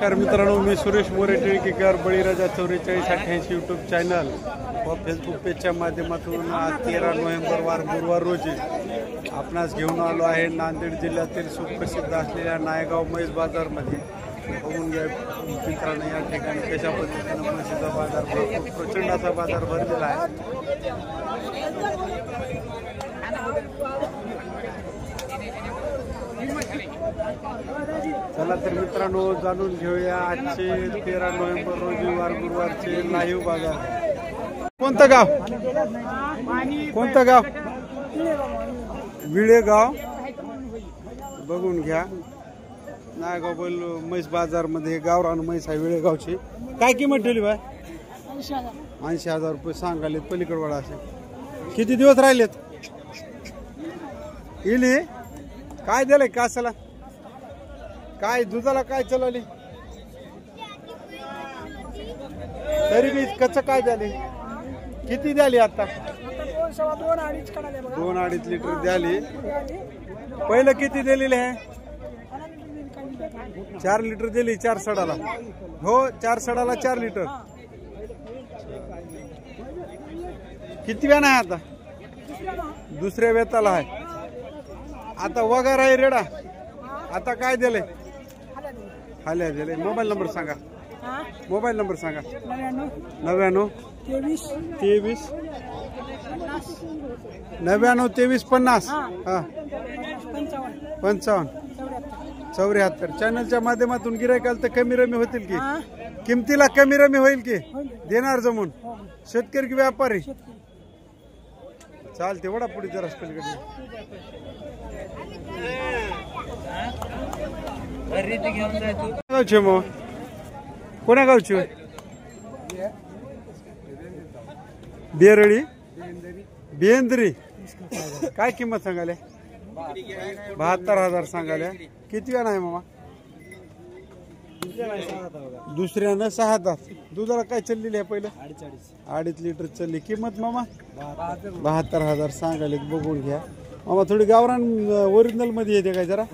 नमस्कार मित्रांनो, मी सुरेश मोरे टिळकेकर, बळीराजा 4488 YouTube channel व फेसबुक पेजच्या माध्यमातून आज 13 नोव्हेंबर वार गुरुवार रोजी आपणास घेऊन आलो आहे नांदेड जिल्ह्यातील सुप्रसिद्ध असलेल्या नायगाव म्हैस बाजारमध्ये. बघून घ्या मित्रांनो, या ठिकाणी कशा पद्धतीने म्हशीचा बाजार भरपूर प्रचंड असा बाजार भरलेला आहे. चला तर मित्रांनो, जाणून घेऊया आजचे 13 नोव्हेंबर रोजी वार गुरुवारचे लाईव्ह बाजार. कोणतं गाव? कोणतं गाव? विळेगाव. बघून घ्या नायगाव बैल म्हैस बाजार मध्ये गावरान म्हैस आहे विळेगावची. काय किंमत ठेवली बाय? 80,000 रुपये सांगालेत पलीकडवाडा. असे किती दिवस राहिलेत? इली काय दिलंय कासाला? काय दुधाला काय चलवली? तरी बी कच्च काय झाले? किती द्याली आता? 2-2.5 लिटर द्याली. पहिलं किती दिलेले आहे? 4 लिटर दिली 4 सडाला. हो, 4 सडाला 4 लिटर. किती व्यान आहे आता? दुसऱ्या वेताला आहे. आता वगार आहे रेडा. आता काय दिले? हाल्या दिले. मोबाईल नंबर सांगा. मोबाईल नंबर सांगा. 99 23 99 23 50 55 74. चॅनलच्या माध्यमातून गिरायकाल तर कमी रमी होतील की? किमतीला कमी रमी होईल की? देणार जमून? शेतकरी की व्यापारी? चालते. वडा पुढे जरा पलीकडे. गावचे मग कोण्या गावची? बेरळी बेंद्री. काय किंमत सांगाले? 72,000 सांगाल्या. किती वेळा आहे मामा? दुसऱ्यानं 6 दात. दुधाला काय चाललेली आहे? पहिलं 2.5 लिटर चालली. किंमत मामा 72,000 सांगाले. बघून घ्या मामा. थोडी गावरान ओरिजिनल मध्ये येते काय? जरा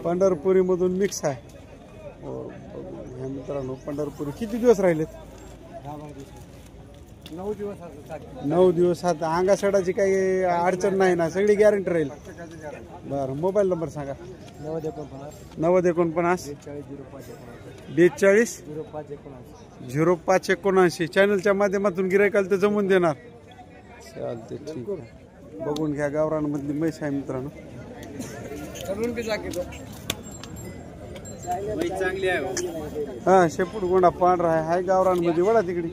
पंढरपुरी मधून मिक्स आहे. मित्रांनो पंढरपुरी. किती दिवस राहिलेत? 9 दिवस. आता अंगा सडाची काही अडचण नाही ना? सगळी गॅरंटी राहील. बरं, मोबाईल नंबर सांगा. 9049 42 0579. चॅनलच्या माध्यमातून गिरायकाल तर जमून देणार. चालते, ठीक आहे. बघून घ्या गावरान मधली म्हैस आहे मित्रांनो. हा, शेपूट गोंडा पांढरा आहे. हाय गावरान मध्ये. वडा तिकडे.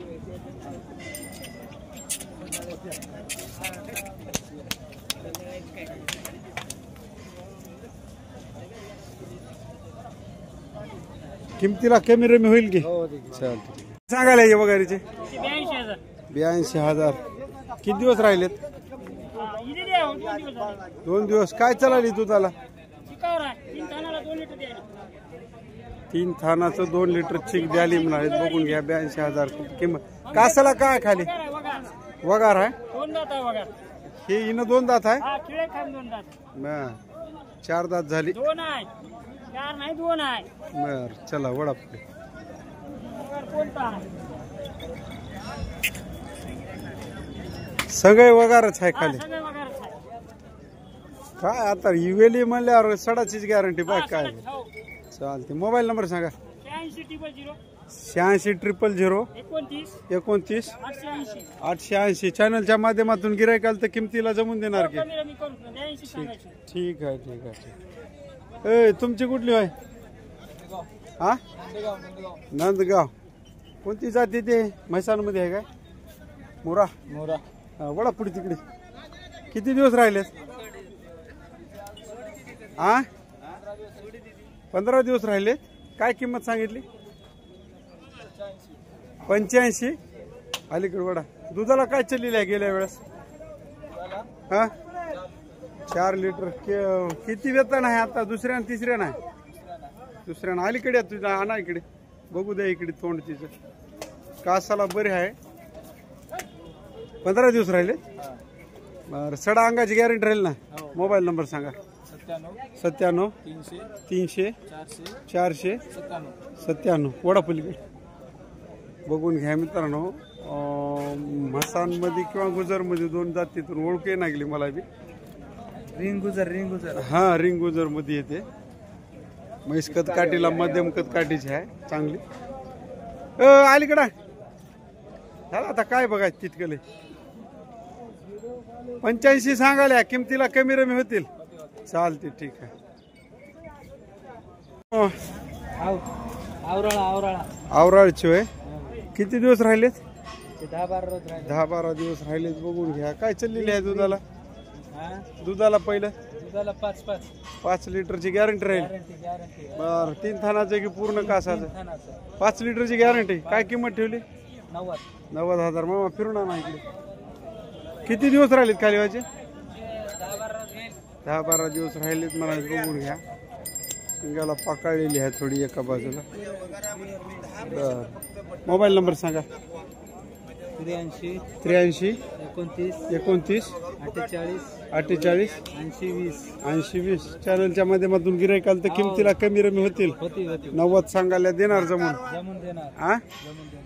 किमतीला कमी रमी होईल की? चालते. सांगायला ये वगैरेचे 82,000. किती दिवस राहिलेत? 2 दिवस. काय चालली दुधाला? 3 थानाचं 2 लिटर चिक द्याली म्हणाले. बघून घ्या 82,000 किंमत. कासाला काय खाली? वगार आहे. हे हिनं 2 दात आहे. 4 दात झाली. बर, चला वडा पुढे. सगळे वगारच आहे खाली. काय आता इवेली म्हणल्यावर सडाचीच गॅरंटी. बाय काय? चालते. मोबाईल नंबर सांगा. 8600 29 880. चॅनलच्या माध्यमातून गिरायकाल तर किमतीला जमून देणार की? ठीक आहे, ठीक आहे. तुमची कुठली आहे? हा, नंदगाव. कोणती जाती ते? म्हैसाणमध्ये आहे काय? मोरा. वडा पुढे तिकडे. किती दिवस राहिलेत? हा, 15 दिवस राहिले. काय किंमत सांगितली? 85. अलीकडे वडा. दुधाला काय चाललेलं आहे गेल्या वेळेस? हा, 4 लिटर. किती वेतन आहे आता? दुसऱ्या आणि तिसऱ्या नाही? दुसऱ्या. अलीकडे तुझा आणा इकडे. बघू द्या इकडे तोंड तिचं. कासाला बरे आहे. 15 दिवस राहिले. बरं, सडा अंगाची गॅरंटी राहील ना? मोबाईल नंबर सांगा. 97 300 400 97 वडापलीकडे बघून घ्या मित्रांनो. म्हसांमध्ये किंवा गुजरमध्ये दोन जातीतून ओळख आहे लागली मला बी. रिंग गुजर हा रिंग गुजर मध्ये येते. म्हैस कदकाठीला मध्यम कदकाठीची आहे चांगली. अलीकडा झाला आता काय बघायचं तितकले. 85 सांगाल्या किमतीला कमी रमी होतील. चालते ठीक आहे. आवराळची होय. किती दिवस राहिलेत? 10-12 दिवस राहिलेत. बघून घ्या काय चाललेली आहे दुधाला. दुधाला पहिलं 5 लिटरची गॅरंटी राहील. बर 3 थानाचं की पूर्ण कासाचं? 5 लिटरची गॅरंटी. काय किंमत ठेवली? 90,000. मामा फिरून आणा इकडे. किती दिवस राहिलेत खाली व्हायचे? 10-12 दिवस राहिलेत मला. बघून घ्या शिंगाला पकडलेली आहे थोडी एका बाजूला. बर मोबाईल नंबर सांगा. 83 29 48 80 20. चॅनलच्या माध्यमातून गिरायकाला तर किमतीला कमी रमी होतील. 90 सांगायला देणार जमून. हा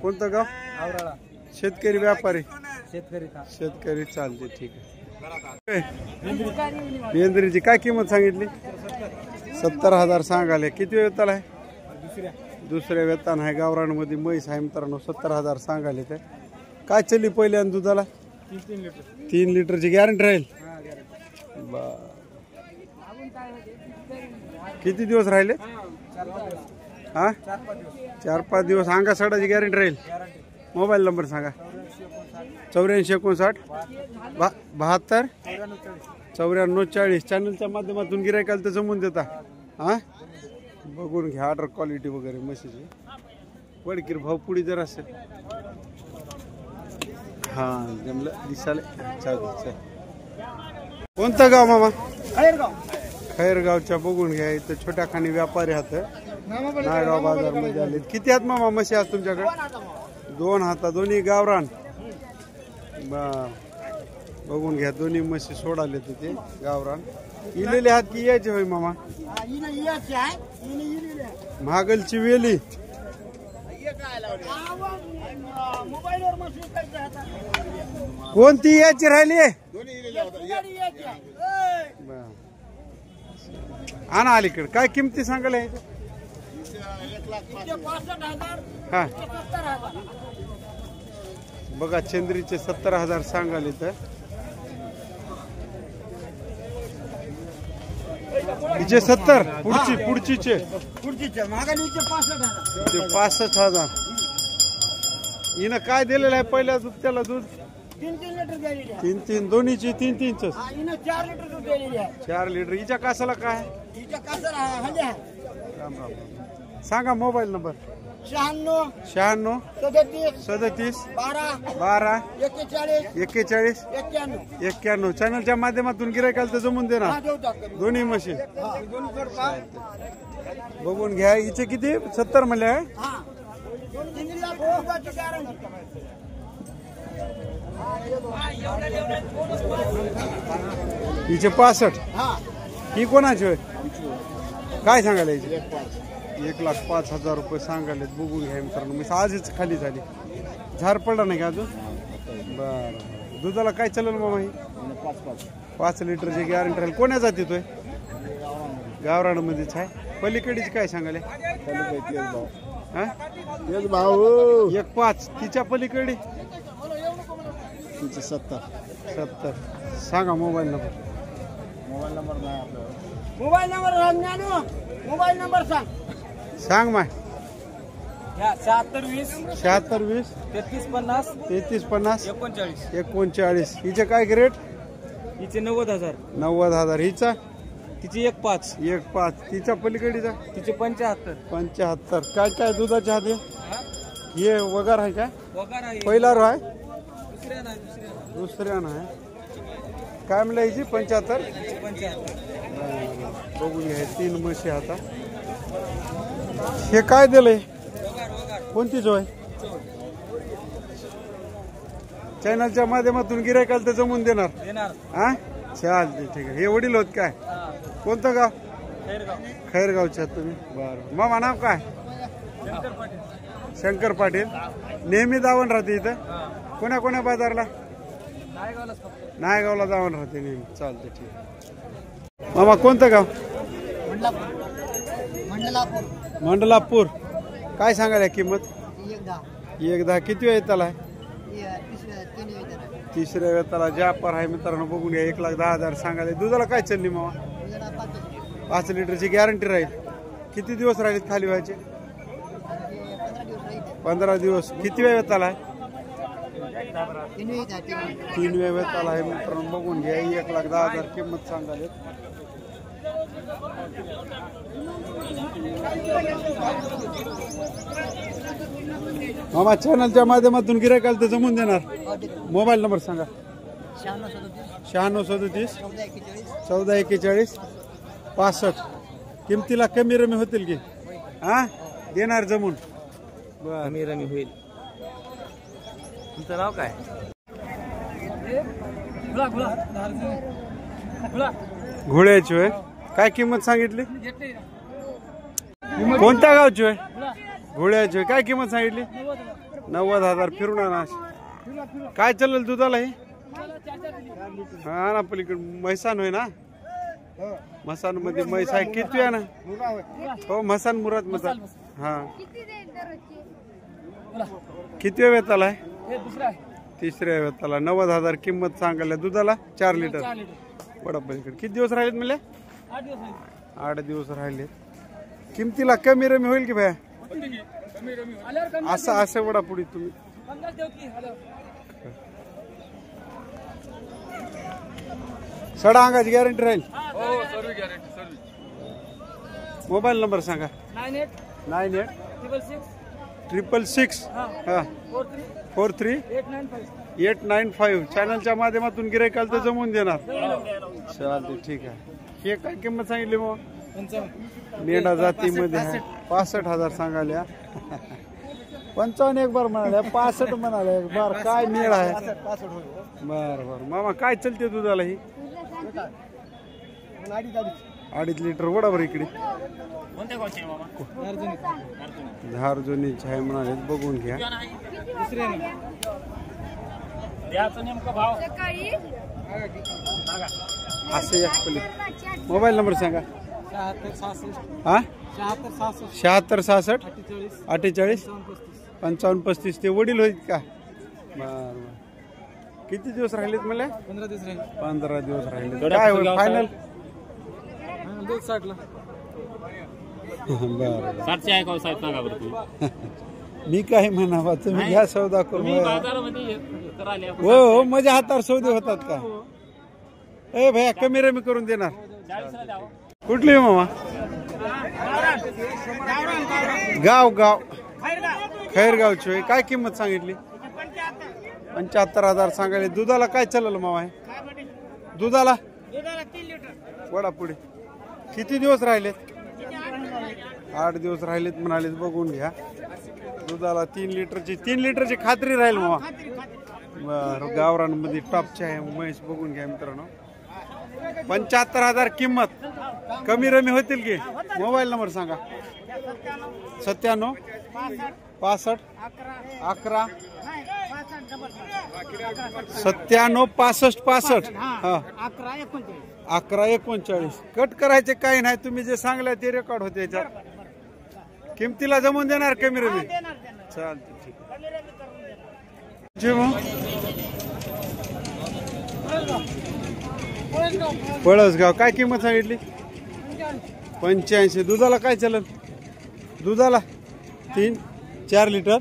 कोणतं गाव? आवराळा. शेतकरी व्यापारी? शेतकरी. चालते ठीक आहे. बेंद्रीची काय किंमत सांगितली? 70,000 सांगाले. किती वेतन आहे? दुसऱ्या वेतन आहे. गावरानमध्ये म्हैस आहे मित्रांनो. 70,000 सांगाले. ते काय चालली पहिल्या दुधाला? 3 लिटरची गॅरंटी राहील. किती दिवस राहिले? हा 4-5 दिवस. अंगा सडाची गॅरंटी राहील. मोबाईल नंबर सांगा. 84 59 72 94 40. चॅनलच्या माध्यमातून गिरायकाला तर जमून देता. हा बघून घ्या ऑर्डर क्वालिटी वगैरे म्हशीची. वडकीर भाव पुढे जर असेल. हा जमलं दिसाले. चालेल. कोणतं गाव मामा? खैरगावच्या. बघून घ्या इथं छोट्या खाणी व्यापारी हात नायगाव बाजार मध्ये आले. किती आहेत मामा म्हशी आज तुमच्याकडे? 2 हाता. दोन्ही गावरान. बघून घ्या दोन्ही म्हशी सोडाले ते गावरान. इलेले हात की यायचे होय मामा? महागलची वेली. कोणती याची राहिली? आणा अलीकडे. काय किमती सांगायला? हा बघा चंद्रीचे 70,000 सांगाले. तर हिचे 70. पुढचीचे 65,000. हिनं काय दिलेलं आहे पहिल्या दूध? त्याला दूध 3 लिटर. 3 दोन्हीची 3 4 लिटर. हिच्या कासाला काय? राम राम. सांगा मोबाईल नंबर. 96 37 12 41 91. चॅनलच्या माध्यमातून गिरायकाला तर जमून देणार दोन्ही मशीन. बघून घ्या. हिचे किती? 70 म्हणले आहे. हिचे 65. ही कोणाची होय? काय सांगायला? हिचे 1,05,000 रुपये सांगायले. बघून घ्या मित्रांनो. मी आजच खाली झाली. झार पडला नाही का अजून? बरं. दुधाला काय चालेल मामा? ही 5 लिटरची गॅरंटी राहील. कोण्या जातीत होय? गावरानमध्येच आहे. पलीकडीची काय सांगायला? हा 1,5. तिच्या पलीकडे? 70. सांगा मोबाईल नंबर. मोबाईल नंबर सांग माय. 76 20 33 50 39. हिचे काय ग्रेड? हिचे 90,000. 90,000. हिचा? तिची 1.5. तिच्या पलीकडीचा? तिचे 75. काय काय दुधाचे हात? हे वगार आहे का? पहिला रो आहे? दुसऱ्या नाही. काय म्हणलं हिची? 75. बघून घ्या 3 म्हशी आता. हे काय दिलंय? कोणती जोय? चॅनलच्या माध्यमातून गिरायकाला तर जमून देणार. हा चालते ठीक आहे. हे वडील होत काय? कोणतं गाव? खैरगावचे आहात तुम्ही? बरं. मामा नाव काय? शंकर पाटील. नेहमी जाऊन राहते इथं? कोण्या कोण्या बाजारला? नायगावला जाऊन राहते नेहमी. चालते, ठीक. मामा कोणतं गाव? मंडलापूर. काय सांगायला किंमत? 1.10. किती वेळ त्याला? तिसऱ्या वेताला जापर आहे मित्रांनो. बघून घ्या. 1,10,000 सांगायला. दुधाला काय चालली मामा? 5 लिटरची गॅरंटी राहील. किती दिवस राहिले खाली व्हायचे? 15 दिवस. किती वेळ वेताला आहे? 3 वेळ वेताला आहे मित्रांनो. बघून घ्या. 1,10,000 किंमत सांगायला. मामा चॅनलच्या माध्यमातून गिऱ्हाईकाला तर जमून देणार. मोबाईल नंबर सांगा. 9637 1441 65. किमतीला कमी रमी होतील की? हा देणार जमून. कमी रमी होईल. तुमचं नाव काय? घोड्याची होय. काय किंमत सांगितली? कोणत्या गावची होय? घोड्याची होय. काय किंमत सांगितली? 90,000. फिरून आणा. काय चालेल दुधाला हे? हा ना पलीकडे म्हैसान होय ना? मसान मध्ये म्हैस आहे. किती आहे ना? हो म्हसान मुराद मसान. हा किती वेताला आहे? तिसऱ्या वेताला. 90,000 किंमत सांगायला. दुधाला 4 लिटर. बडा पलीकडे. किती दिवस राहिलेत म्हणले? 8 दिवस राहिले. किमतीला कमी रमी होईल की भया? असं वडा पुढे तुम्ही सडा अंगाची गॅरंटी राहील. मोबाईल नंबर सांगा. 98 666 43 895. चॅनलच्या माध्यमातून गिऱ्हाईकाला तर जमवून देणार. चालते, ठीक आहे. हे काय किंमत सांगितली मग? मेंढा जातीमध्ये 65,000 सांगाल्या. 55 एक बार म्हणाल्या. 65 म्हणाल्या एक बार. काय मेळ आहे? बर बर. मामा काय चलते दुधाला ही? 2.5 लिटर. बरोबर. इकडे धारजोनीची आहे म्हणाले. बघून घ्या. असे मोबाईल नंबर सांगा. 76 66 48 55 35. ते वडील होईल का? बर. किती दिवस राहिलेत मला? 15 दिवस राहिले. काय होईल फायनल? मी काय म्हणावा तुम्ही घ्या सौदा करून. हो माझ्या हातावर सौदे होतात का? ए भैया कमी रमी करून देणार. कुठली मामा? गाव खैरगावची होय. काय किंमत सांगितली? 75,000 सांगायला. दुधाला काय चाललं मामा आहे? दुधाला 3 लिटर. वडा पुढे. किती दिवस राहिलेत? 8 दिवस राहिलेत म्हणाले. बघून घ्या. दुधाला 3 लिटरची खात्री राहील मामा. बरं. गावरांमध्ये टॉपची आहे म्हैस. बघून घ्या मित्रांनो. 75,000 किंमत. कमी रमी होतील की? मोबाईल नंबर सांगा. 97 65 11 97 65 65. हा 11 39. कट करायचे काही नाही. तुम्ही जे सांगले ते रेकॉर्ड होते याच्यात. किमतीला जमून देणार कमी रमी? चालते, ठीक आहे. पळसगाव. काय किंमत सांगितली? 85. दुधाला काय चालेल? दुधाला 3-4 लिटर.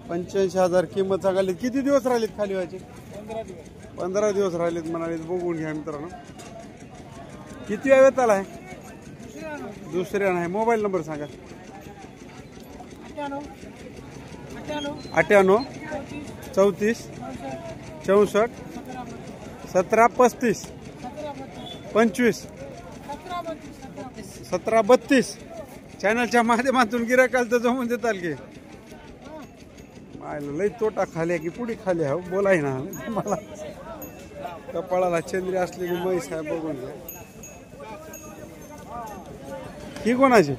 85,000 किंमत सांगायली. किती दिवस राहिलेत खाली व्हायचे? 15 दिवस राहिलेत म्हणाले. बघून घ्या मित्रांनो. किती वेळ आला आहे? दुसऱ्या नाही. मोबाईल नंबर सांगा. 98 34 64 17 35 25 17 32. चॅनलच्या माध्यमातून गिऱ्हाईकाला तर जमून देताल की? मायला लई तोटा खाल्या की पुढे खाली आहे. बोलाय ना मला. कपाळाला चंद्री असलेली म्हैस आहे. बघून घ्या. ही कोणाची